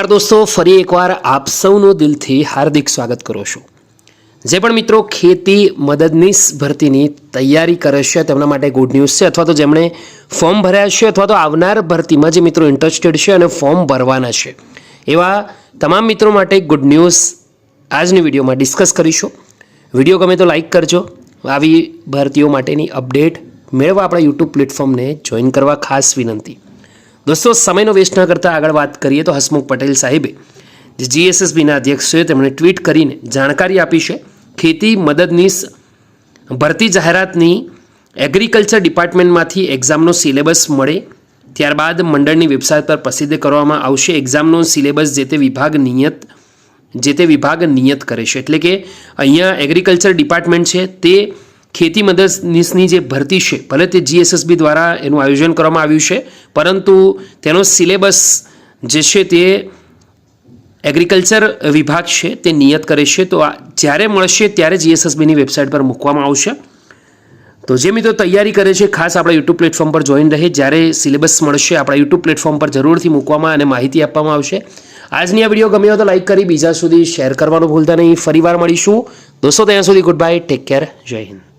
નમસ્કાર દોસ્તો, ફરી એકવાર આપ સૌનું દિલથી હાર્દિક સ્વાગત કરું છું। જે પણ મિત્રો ખેતી મદદનીશ ભરતીની તૈયારી કરે છે તેમના માટે ગુડ ન્યૂઝ છે, અથવા તો જેમણે ફોર્મ ભર્યા છે અથવા તો આવનાર ભરતીમાં જે મિત્રો ઇન્ટરેસ્ટેડ છે અને ફોર્મ ભરવાના છે એવા તમામ મિત્રો માટે ગુડ ન્યૂઝ આજની વિડીયોમાં ડિસ્કસ કરીશું। વિડીયો ગમે તો લાઇક કરજો। આવી ભરતીઓ માટેની અપડેટ મેળવવા આપણા યુટ્યુબ પ્લેટફોર્મને જોઈન કરવા ખાસ વિનંતી। दोस्तों समयનો वेस्ट न करता आगळ बात करिए तो हसमुख पटेल साहेबे जे जीएसएसबीना अध्यक्ष छे તેમણે ટ્વીટ કરીને જાણકારી આપી છે। ખેતી મદદનીશ ભરતી જાહેરાતની એગ્રીકલ્ચર ડિપાર્ટમેન્ટમાંથી એક્ઝામનો સિલેબસ મળે ત્યારબાદ મંડળની વેબસાઇટ પર પ્રસિદ્ધ કરવામાં આવશે। એક્ઝામનો સિલેબસ જે તે વિભાગ નિયત કરે છે। એટલે કે અહીંયા એગ્રીકલ્ચર ડિપાર્ટમેન્ટ છે તે ખેતી મદદનીશની જે ભરતી છે ભલે તે જીએસએસબી દ્વારા એનું આયોજન કરવામાં આવ્યું છે, પરંતુ તેનો સિલેબસ જે છે તે એગ્રીકલ્ચર વિભાગ છે તે નિયત કરે છે। તો જ્યારે મળશે ત્યારે જીએસએસબીની વેબસાઇટ પર મૂકવામાં આવશે। તો જે મિત્રો તૈયારી કરે છે ખાસ આપણા યુટ્યુબ પ્લેટફોર્મ પર જોઈન રહે। જ્યારે સિલેબસ મળશે આપણા યુટ્યુબ પ્લેટફોર્મ પર જરૂરથી મૂકવામાં અને માહિતી આપવામાં આવશે। આજની આ વિડીયો ગમ્યો તો લાઇક કરી બીજા સુધી શેર કરવાનું ભૂલતા નહીં। ફરીવાર મળીશું દોસ્તો, ત્યાં સુધી ગુડ બાય, ટેક કેર, જય હિન્દ।